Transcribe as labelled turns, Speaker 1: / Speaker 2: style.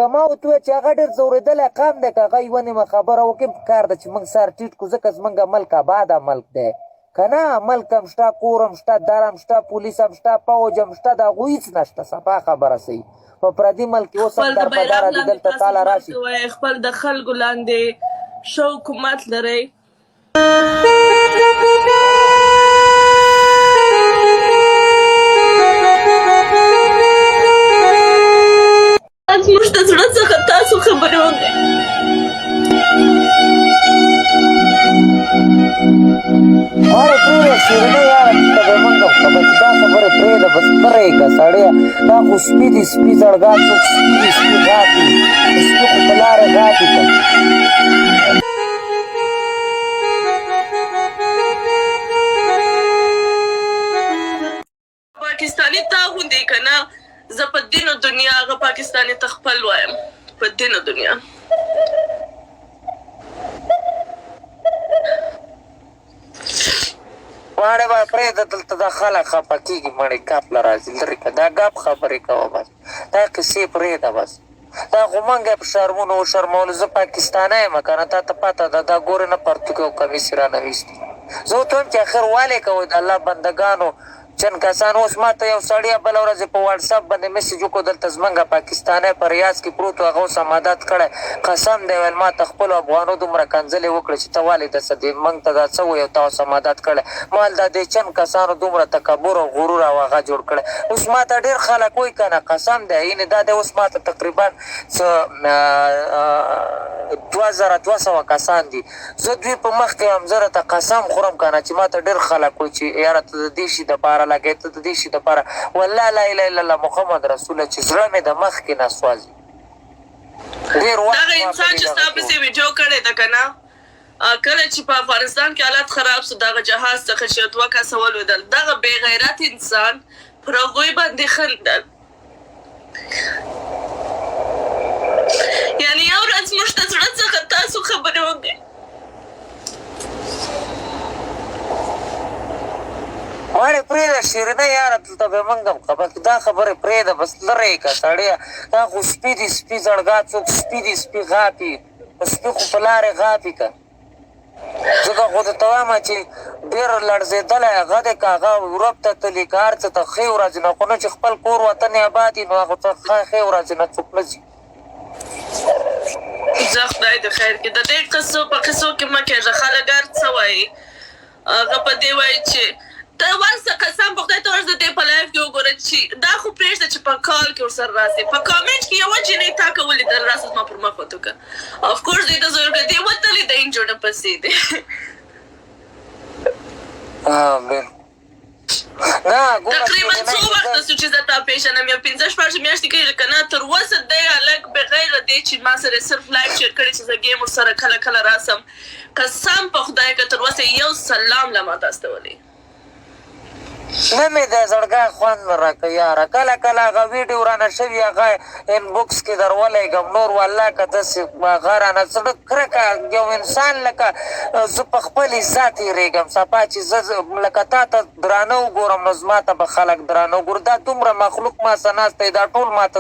Speaker 1: ما ورته وویل چې هغه ډېر ځورېدلی قام دی که هغه یوه نیمه خبره وکړي پکار ده چې موږ سر ټیټ کړو ځکه زموږ ملک آباده ملک دی که نه ملک هم شته کور هم شته در هم شته پولیس هم شته پوج هم شته د هغو هېڅ نشته صفا خبره صحیح په پردي ملک کې اوس هم دربداره دي دلته تاله راشي
Speaker 2: خپل د خلکو لاندې ښه حکومت لرئ زموږ د زړه څخه تاسو خبرې وکړئ
Speaker 1: هره پرېږده شیرینۍ یاره ته به موږ هم خبر چې دا خبرې پرېږده بس مه رېږه سړیه دا خو سپي دي سپي زړګا څوک سپي دي سپي غاپي سپي خو په لارې غاپي که
Speaker 2: پاکستاني تا غوندې که نه زه په دین و دنیا هغه پاکستاني ته خپل وایم په دین و دنیا
Speaker 1: واړې به پرېږده دلته دا خلک خفه کېږي مړې ګپ له راځي لرې که دا ګپ خبرې کوه بس دا قصې پرېږده بس دا خو منګه په شرمونو وشرمولو زه پاکستانی یم که نه تا ته پته ده دا ګورې نه پرتوګ او کمیس یې رانه ویستي زه ورته وایم چې اخر والې کوئ د الله بندګانو چند کسان اوس ما ته یو سړی بله ورځ په واټساپ باندې میسج وکړو دلته زمونږ پاکستانی په ریاض کې پروت و هغه اوس امادت کړی قسم دی ویل ما ته خپلو افغانو دومره کنځلې وکړې چې ته ولې داسې دې موږ ته دا څه وایي او تا اوس امادت کړی ما ویل دا دې چند کسانو دومره تکبر او غرور او هغه جوړ کړی اوس ما ته ډېر خلک وایي که نه قسم دی یعنې دا دی اوس ما ته تقریبا 2200 کسان دي زه دوی په مخ کې هم زه راته قسم خورم که نه چې ما ته ډېر خلک وایي چې یاره ته د دې شي دپاره لګوې ته د دې شي دپاره والله لا اله الا الله محمد رسوله چې زړه مې د مخ کې نه سوځي ډېر وخت
Speaker 2: دغه انسان چې ستا پسې ویډیو کړې ده که نه کله چې په افغانستان کې حالت خراب سو دغه جهاز څخه چې 2 کسه ولوېدل دغه بې غیرت انسان پر هغوی باندې خندل یعنې یو ورځ موږ د زړه څخه تاسو خبرې وکړئ
Speaker 1: واړې پرېږده شیرینۍ یاره دلته به موږ هم خبر کړي دا خبرې پرېږده بس لرې که سړیه دا خو سپي دي سپي زړګا څوک سپي دي سپي غاپي سپي خو په لارې غاپي که ځکه خو درته وایم چې ډېر لړزېدلی هغه دی که هغه ورب ته تلي که هر څه ته ښې ورځې نه خو نه چې خپل کور وطن یې آباد وي نو هغو ته ښې ورځې نه څوک نه ځي
Speaker 2: زه خدای د خیر کې د دې قصو په قصو کې مه کېږه خلک هر څه وایي هغه په دې وایي چې ته ورسه قسم په خدای ته ورسه د دې په لایف کې وګوره چې دا خو پرېږده چې په کال کې ورسره راسې په کامنټ کې یوه جینۍ تا که ولیدل راسه زما پر مخ وتوکه افکورس دوی ته ضرور دی وتلې د انجو نه پسې دی تقریبا څو وخته سو چې زه تا پېژنم یا 15 شپږ میاشتې کېږي که نه تر اوسه دی هلک بغیر د دې چې ما سره صرف لایف شیر کړی چې زه ګیم ورسره کله کله راسم قسم په خدای که تر اوسه یو سلام له ما ته استولی
Speaker 1: نه مې د زړګا خوند نه راکوي یاره کله کله هغه ویډیو رانه شوي هغه انبوکس کې در ولېږم نور والله که داسې هغه رانه زړه کرکه یو انسان لکه زه په خپل عزت هېرېږم صفا چې زه لکه تا ته درانه وګورم نو زما ته به خلک درانه وګوري دا دومره مخلوق ما څه ناست دی دا ټول ما ته